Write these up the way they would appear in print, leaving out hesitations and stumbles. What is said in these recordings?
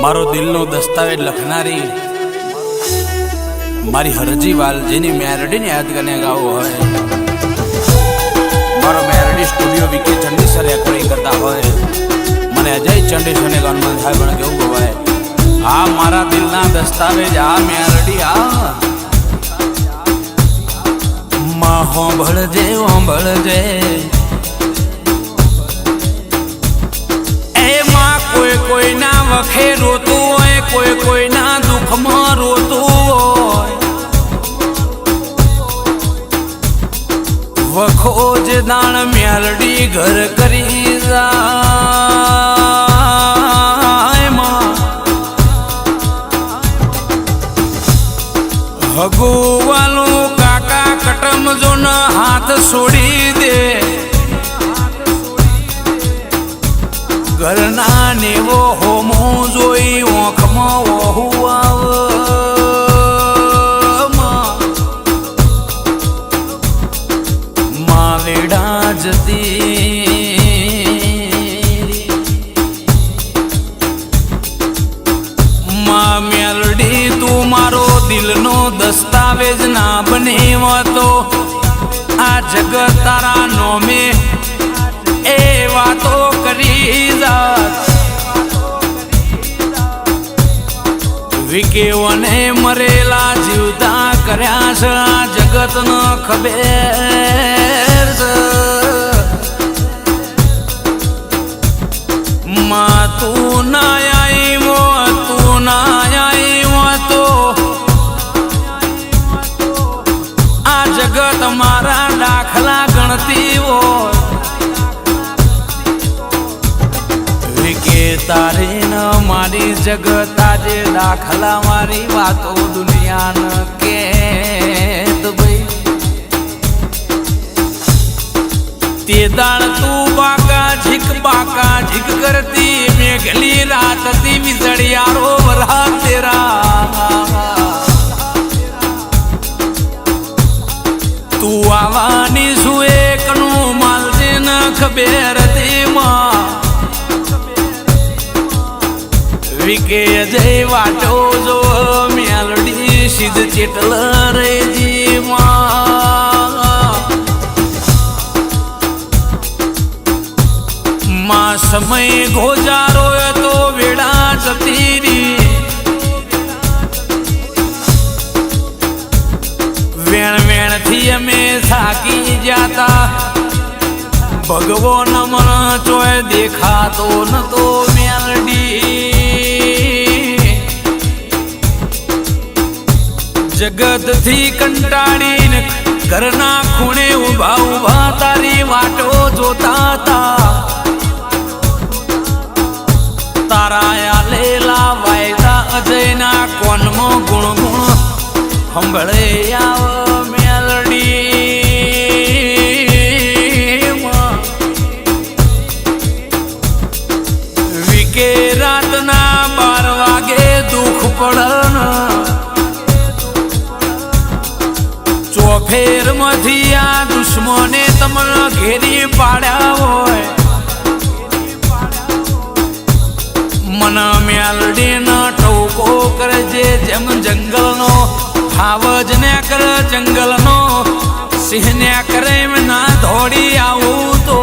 मारो दिलनो दस्तावेज लखनारी मारी हरजी वाल जेनी मेरडी ने याद करने गाओ है। मारो मेरडी स्टूडियो विके चंडी सर रेकॉर्डिंग करता है। मने अजय चंडी सने गान मन थाय बन केवुं गवाय आ मारा दिलना दस्तावेज आ मेरडी आ मां होंभळजे होंभळजे कोई कोई ना वखे रोतू होय कोई कोई ना दुख में रोतू होय वखो जे दान मेलडी घर करी जाय मां हगो वालो काका कटम जो न हाथ छोड़ी दे घरना ने वो होमो जोई ओखमा वो हुआ माँ वेड़ा जती माँ मेलडी तू मारो दिल नो दस्तावेज ना बने तो आ जगत तारा नो में ए वातो करी जात विके वने मरेला जीवता कर्या छ जगत न खबेर मा तू ना आई वो तो आ जगत मारा दाखला गणती वो तारे न मारी जगत आजे दाखला मारी बातो दुनिया न के भाई ते दाड़ तू बाका झिक करती मेघली रात ती विजड़ियारो वरा तेरा तू आवानी सुए कनु मालजे न खबेर ती मां विके अजय वाटो जो मेलडी सिद्ध चेटल रे जी मां समय गोजारो तो वेड़ा जतीरी वेण वेण थी अमे थाकी जाता भगवो न मन चोय देखा तो न तो मेलडी जगत थी कंटाड़ी घरना खूणे उभा उभा तारी वाटो जोता था ताराया लेला वायदा अजय ना कोन मो गुण गुण हंभळे आव मेलडी विके रात ना 12 वागे दुख पड़न फेर मधिया दुश्मने तमने घेरी पाड़ा होय मन मेलडी न टोको करजे जेम जंगल नो फावज ने कर जंगल नो सिंह ने करे में ना दौड़ी आऊ तो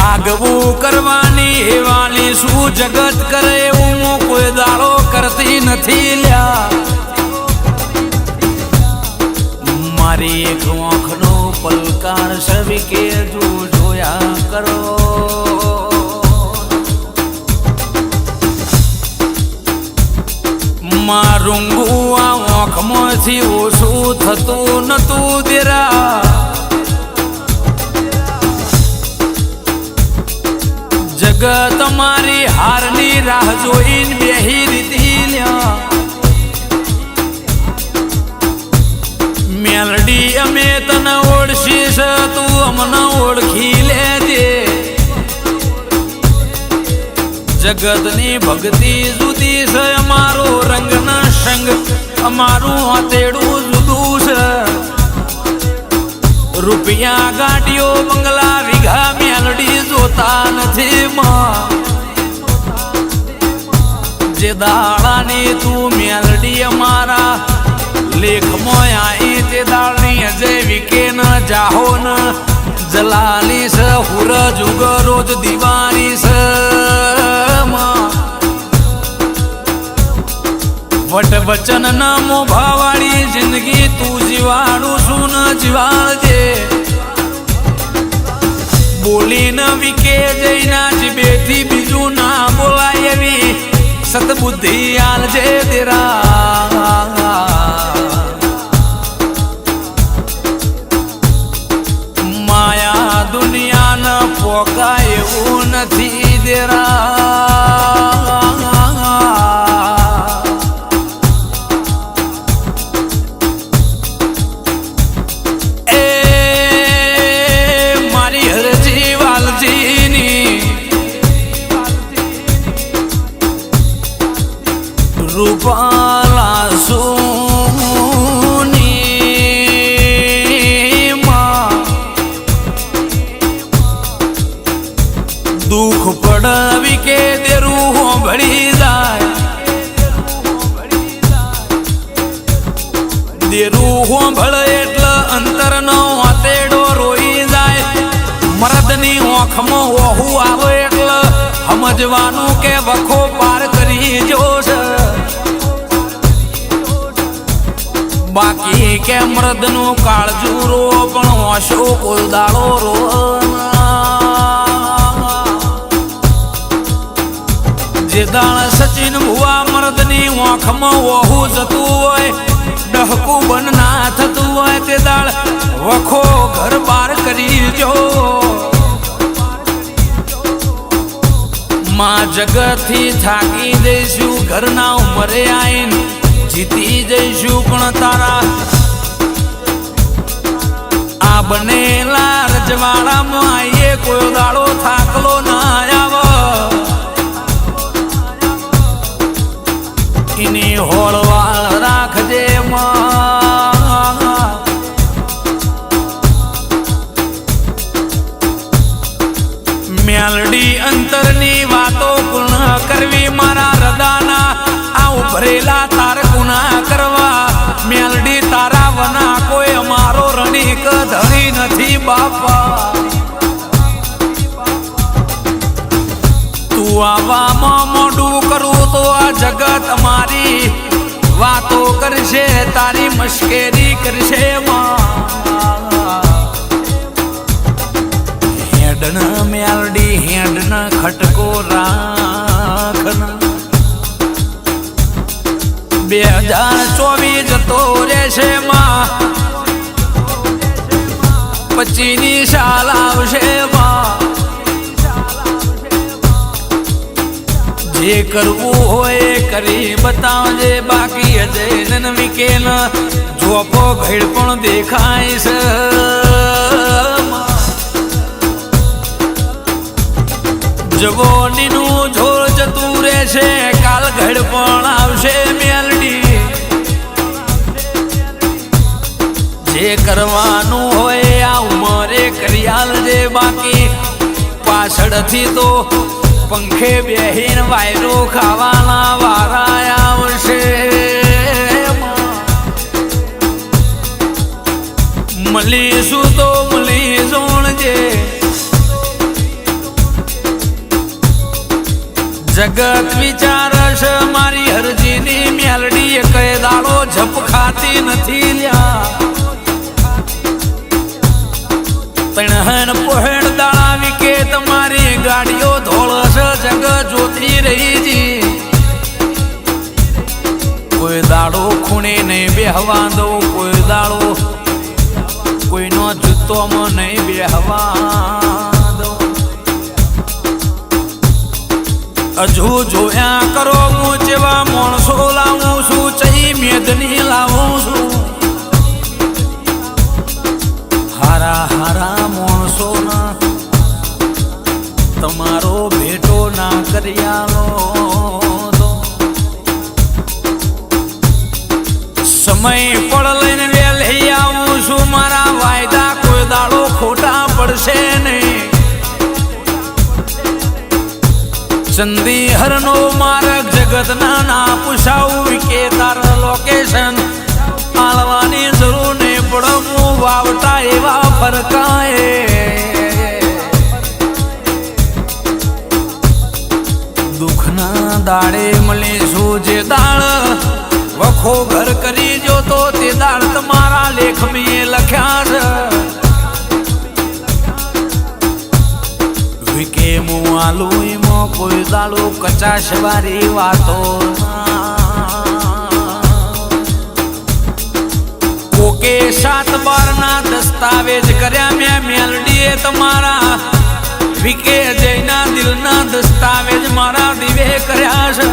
आगवू करवानी हेवाली सु जगत करे उमो कोई दाड़ो करती नथी ल्या मारी एक आँखनो पलकार सभी के जो जोया करो मारूंगू आँख मोथी ओसू थतू नतू देरा जगत मारी हारनी राह जोईन बेही रीति ल्या मेलडी अमे तन ओळशीस तू अमना ओळखी लेजे जगतनी भक्ति जुदी से अमारो रंग न संग अमारू हतेड़ू जुदूस रुपया गाड़ियों बंगला विघा मेल મેલડી જોતા નથી માં જે દાડાની તું મેલડી અમારા લેખમાં આઈ તે દાળની અજય વિકે ન જાહો ન જલાલી સ હુર જુગ રોજ દિવાળી સ વટ વચન ન મોભાવાળી જિંદગી તું જીવાડું શું ન જીવાડજે બોલી ન વિકે જઈના જીબેથી બીજું ના બોલાય એવી સતબુદ્ધિ આલજે તેરા માયા દુનિયા ન પોકાય એવું નથી દેરા એ મારી હરજી વાલજીની રૂપાલા સોની માં દુઃખ પડવી કે દેરું ભળી જાય દેરું ભળે એટલે અંતર નો વાતેડો રોઈ જાય મરદની ઓખમાં ઓહું આવે એટલે સમજવાનું કે વખો પાર કરી જોશ બાકી કે મૃદનું કાળજું રો પણ હોશો કોઈ દાડો રો જે દાળ સચિન ભુવા મર્દની આંખમાં વહુ જતું હોય ડહકું બન ના થતું હોય તે દાળ વખો ઘર બાર કરી જો માં જગતથી થાકી દઈશું ઘરના ઉમરે આઈને જીતી જઈશું પણ તારા આ બનેલા રજવાડામાં આઈએ કોઈ દાડો થાકલો ના આવ એની હોળવાળ રાખજે મેલડી અંતરની વાતો પૂર્ણ કરવી મારા હૃદયના આ ઉભરેલા તાર ગુના કરવા મેલડી તારા વના કોઈ અમારો રણીક ધણી નથી બાપા તું આવામાં મોઢું કરું તો આ જગત મારી વાતો કરશે તારી મશ્કેરી કરશે હેડન મેલડી હેડન ખટકો રાખન 2024 જતો રહેશે માં 25ની સાલ આવશે માં જે કરવું હોય કરી બતાવજે બાકી અજય વિકેલ જોપો ભેડ પણ દેખાય છે જવોનીનું જોર જતું રહેશે કાલ ઘડ પણ આવશે મેલડી જે કરવાનું હોય આ ઉમરે કરી આલજે બાકી પાછળથી તો પંખે બેહીન વાયરો ખાવાના વારા આવશે મળીશું તો મળી જોણજે જગત વિચારશ મારી હરજીની મેલડી કઈ દાડો ઝપ ખાતી નથી લ્યા તણહન પોહેણ દાડા વિકે તમારી ગાડીઓ ધોળશ જગ જોતી રહી જી કોઈ દાડો ખૂણે નહીં બેહવા દો કોઈ દાડો કોઈનો જૂતોમાં નહીં બેહવા દો હજુ જોયા કરો હું જેવા માણસો લાવું છું ચઈ મેદની લાવું છું હારા હારા માણસોના તમારો ભેટો ના કર્યાલો સમય પડ લઈને લઈ આવું છું મારા વાયદા કોઈ દાડો ખોટા પડશે નહીં ચંદી હરનો માર્ગ જગત ના પૂછાવું વિકે તાર લોકેશન આલવાની જરૂર ને પડમું વાવટા એવા ફરકાએ દુઃખના દાડે મળીશું જે દાળ વખો ઘર કરી જો તો તે દાળ તમારા લેખ મેં લખ્યા છે વિકે મું આલુ એમાં કોઈ દાડો કચાશ વારી વાતો કોકે 7/12 ના દસ્તાવેજ કર્યા મેં મેલડીએ તમારા વિકે જયના દિલના દસ્તાવેજ મારા દિવે કર્યા છે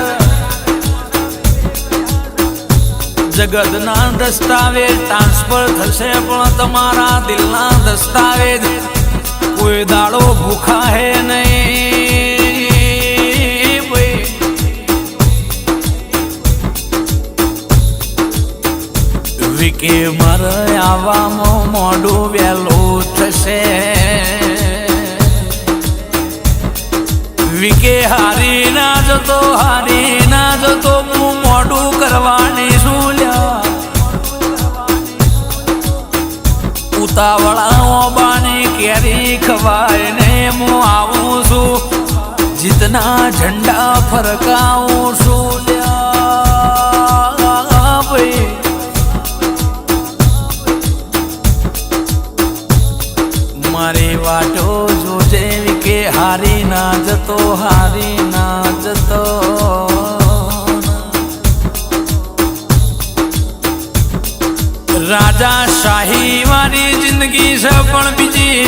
જગતના દસ્તાવેજ ટ્રાન્સફર થશે પણ તમારા દિલના દસ્તાવેજ કોઈ દાડો ભૂખા હે નહીં વિકે મારે આવવામાં મોડું વહેલું થશે વિકે હારી ના જતો હું મોડું કરવાની શું લ્યા ઉતાવળા ઓબાની કેરી ખવાય ને હું આવું છું જીતના ઝંડા ફરકાવું છું લ્યા ભાઈ મારી વાટો જોજે વિકે હારી ના જતો રાજા શાહી વાળી જિંદગી છે પણ બીજી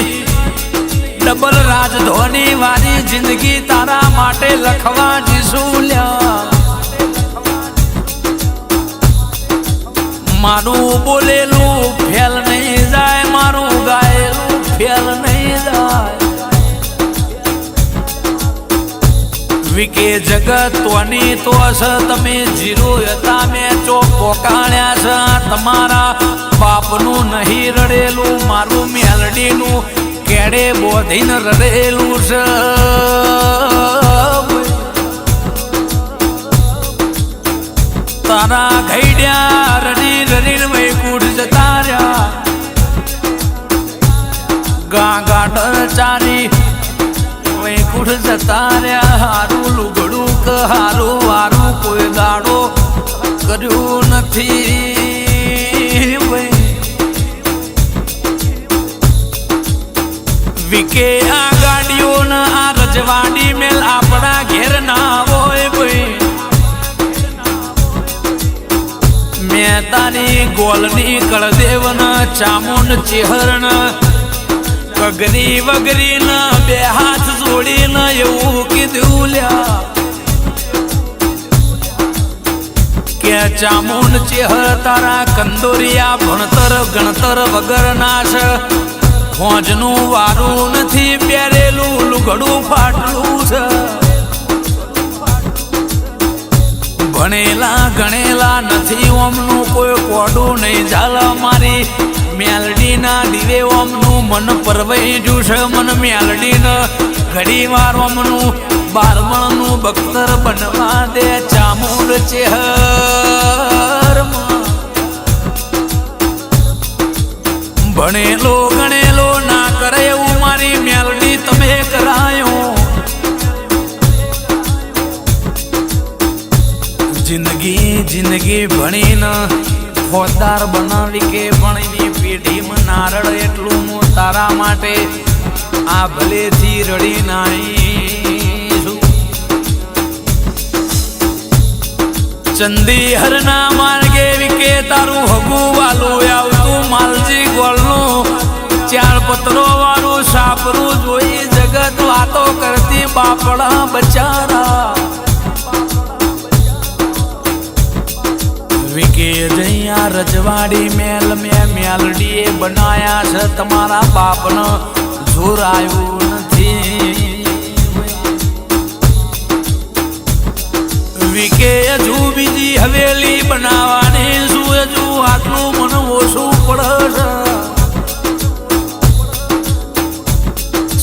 ડબલ રાજધોની વાળી જિંદગી તારા માટે લખવા જીશું લ્યા મારું બોલેલું ફેલ નહીં જાય મારું ગાયેલું ફેલ નહીં જાય વિકે જગત તોની તો છે તમે જીરો હતા મેં ચોખ્ખો કાઢ્યા છે તમારા બાપનું નહીં રડેલું મારું મેલડીનું કેડે બોધીને રડેલું છે તારા ઘઈડ્યા રડી વૈકુંઠ જતા રહ્યા ગાગા ચારી વૈકુંઠ જતા રહ્યા હારું લુગડું કે હારું વારું કોઈ દાડો કર્યું નથી વિકે આ ગાડીઓને આ રજવાડી મેલ આપણા ઘેર ના હોય ભાઈ મેં તારી ગોલની કળદેવન ચામુંડ ચેહરણ કગરી વગરી ન બે હાથ જોડી ન એવું કીધું લ્યા કે ચામુંડ ચેહર તારા કંદોરિયા ભણતર ગણતર વગર નાશ ફોજનું વારું નથી પહેરેલું લુગડું ફાટલું છે ભણેલા ગણેલા નથી ઓમનું કોઈ કોડું નહીં ઝાલા મારી મેલડીના દીવે ઓમનું મન પરવાઈ જું છે મન મેલડીને ઘડી વાર ઓમનું બારમણનું બખ્તર બનવા દે ચામુંડ ચેહર ભણેલો ગણેલો ના કરે એવું મારી મેલડી તમે કરાયો જિંદગી ભણીને ફોજદાર બનાવી કે ભણીની પેઢીમાં નારળ એટલું હું તારા માટે આ ભલેથી રડી નાઈશું ચંદી હરના માર્ગે વિકે તારું હગું વાલું આવતું માલજી ગોળનું 4 પત્રો વાળું સાપરું જોઈ જગત વાતો કરતી બાપડા બચારા વિકે જૈયા રજવાડી મેલ મેં મેલડીએ બનાયા છે તમારા બાપને જોર આવ્યું નથી વિકે હજુ બીજી હવેલી બનાવવાની શું હજુ આટલું મને ઓછું પડે છે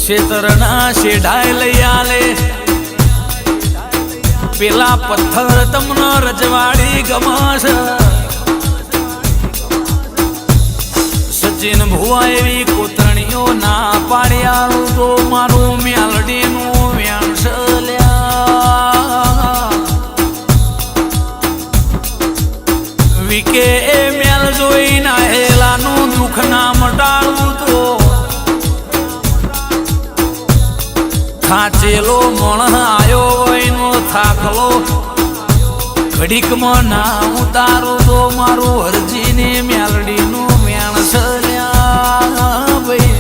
શેતરના શેઢાય લઈ આલે પેલા પથ્થર તમને રજવાડી ગમશ સચિન ભુવા એવી કોતરણીઓ ના પાડ્યા તો મારું મેલડીનું વ્યાણસલ્યા વિકે એ મેલ જોઈ ના હેલાનું દુઃખ ના મટાડવું તો થાચેલો મણ આયો એનો થાકલો ઘડીકમાં ના ઉતારું તો મારું હરજીને મેલડીનું વ્યાણસલ્યા ભાઈ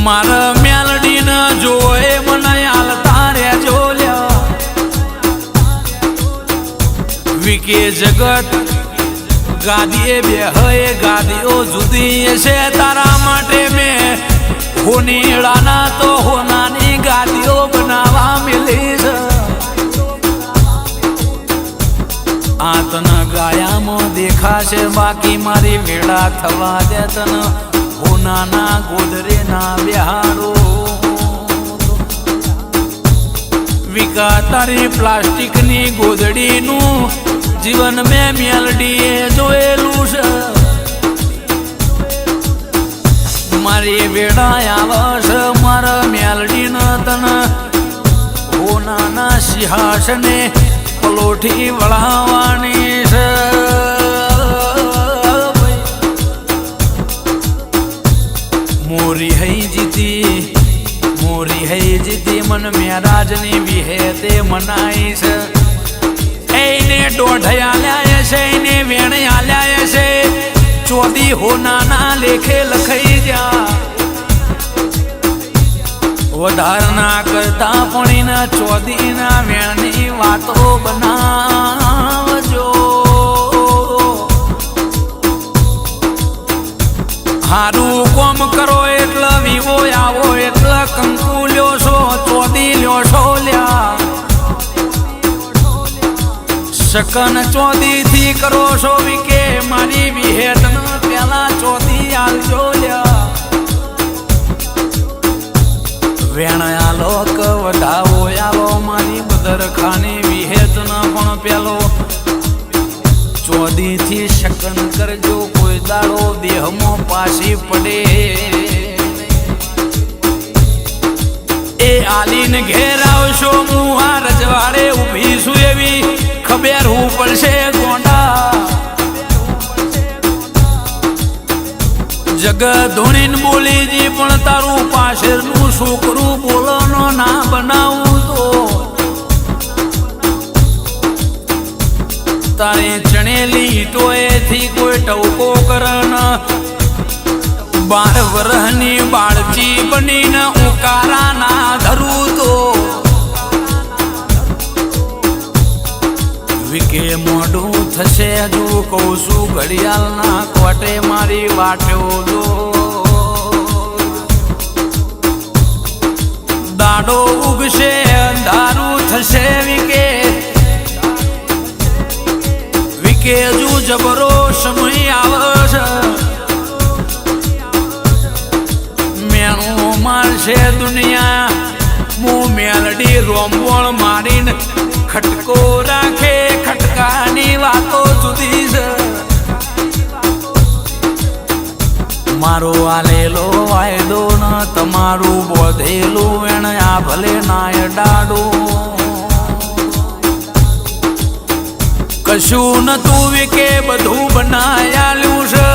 મારા મેલડીને જોએ મને હાલતા રેજો લ્યા વિકે જગત ગાદીએ બે હે ગાદીઓ જુદી છે તારા માટે મેં હોનીડાના તો હોનાની ગાદીઓ બનાવવા મિલી છે આ તને ગાયામાં દેખાશે બાકી મારી વેળા થવા દે તને હોનાના ગોદરે ના બિહારો વિકા તારી પ્લાસ્ટિકની ગોદડીનું જીવન મેં મેલડીએ જોયેલું છે મારી વેડા આવશ મારા મેલડીને તને હોનાના સિંહાસને પલોઠી વળાવવાની છે મોરી હઈ જીતી મન મેરાજની વિહે તે મનાઈ છે એને દોઢયા લ્યા છે એને વેણ આલ્યા છે ચોદી હોનાના લેખે લખાઈ જા વધારના કરતા પણ ચોદીના વેણની વાતો બનાવજો હારું કોમ કરો એટલે વિવો આવો એટલે કંકુ લ્યો છો ચોદી લ્યો છો લ્યા શકન ચોદી થી કરો છો વિકે મારી વિહેત ન પેલા ચોદી આલજો લ્યા વેણ આલો કે વધાવો આલો મારી બદરખાની વિહેત ન પણ પેલો ચોદી થી શકન કરજો કોઈ દાડો દેહમાં પાછી પડે એ આલીને ઘેર આવશો હું આ રજવાડે ઊભી છું એવી ખબર હું પડશે ગોંડા જગત ધોણીને બોલીજી પણ તારું પાછળનું છોકરું બોલનો ના બનાવું તો તારે ચણેલી ટોએથી કોઈ ટવકો કરન 12 વર્ષની બાળચી બનીને ઉકારા ના ધરું તો વિકે મોઢું થશે હજુ કહું છું ઘડિયાળના કોટે મારી વાટ્યો દો દાડો ઉગશે અંધારું થશે વિકે હજુ જબરો સમય આવશે મેણું મારશે દુનિયા હું મેલડી રોમવોળ મારીને ખટકો રાખે ખટકાની વાતો જુદી છે મારો આલેલો વાયદો ન તમારું બોધેલું વેણ આ ભલે નાય ડાડું કશું નતું વિકે બધું બનાયાલું છે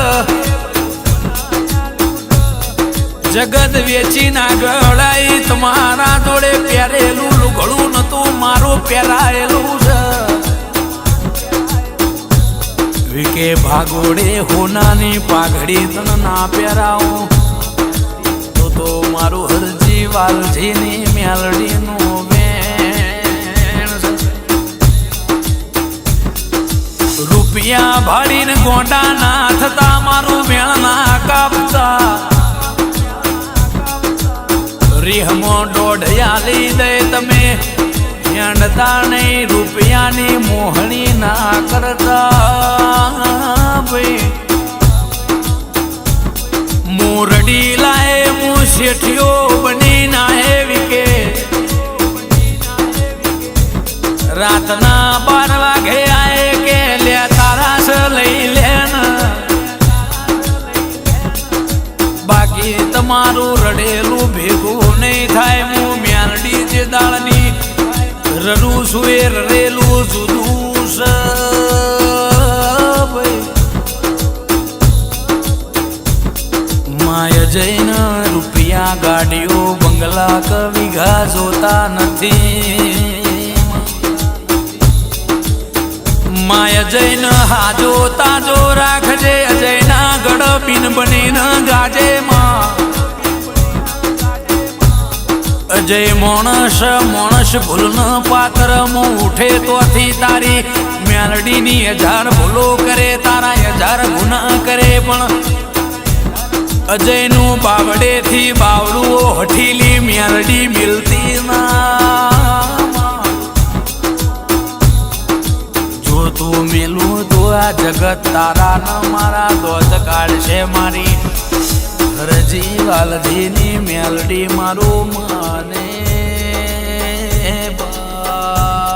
જગત વેચી ના ગળાઈ તમારા જોડે પહેરેલું લુગડું નતું મારું પહેરાયેલું છે વિકે ભાગોડે હોનાની પાઘડી તને ના પહેરાવું તો મારું હરજી વાલજીની મેલડીનું રૂપિયા ભાડીને ગોંડા ના થતા મારું મેળ ના કાપતા રીહમો દોઢયા લઈ દે તમે હેંડતા નહીં રૂપિયાની મોહણી ના કરતા ભાઈ મોરડી લાય હું શેઠિયો બની ના વિકે મારું રડેલું ભેગું નહીં થાય હું મ્યાલડી જે દાળની રડું છું એ રડેલું જુદું છે માય જઈને રૂપિયા ગાડીઓ બંગલા કવિઘા જોતા નથી માય જઈને હાજો તાજો રાખજે અજયના ગઢ બિન બનીને ગાજે માં અજય માણસ માણસ ભૂલન પાત્ર મું ઉઠે તોથી તારી મ્યાલડીની 1000 ભૂલો કરે તારા 1000 ગુના કરે પણ અજયનું બાવડેથી બાવડુઓ હઠીલી મ્યાલડી મિલતી ના જો તું મેલું તો આ જગત તારા ન મારા દોધ કાઢશે મારી રજી વાલધીની મ્યાલડી મારું માને બા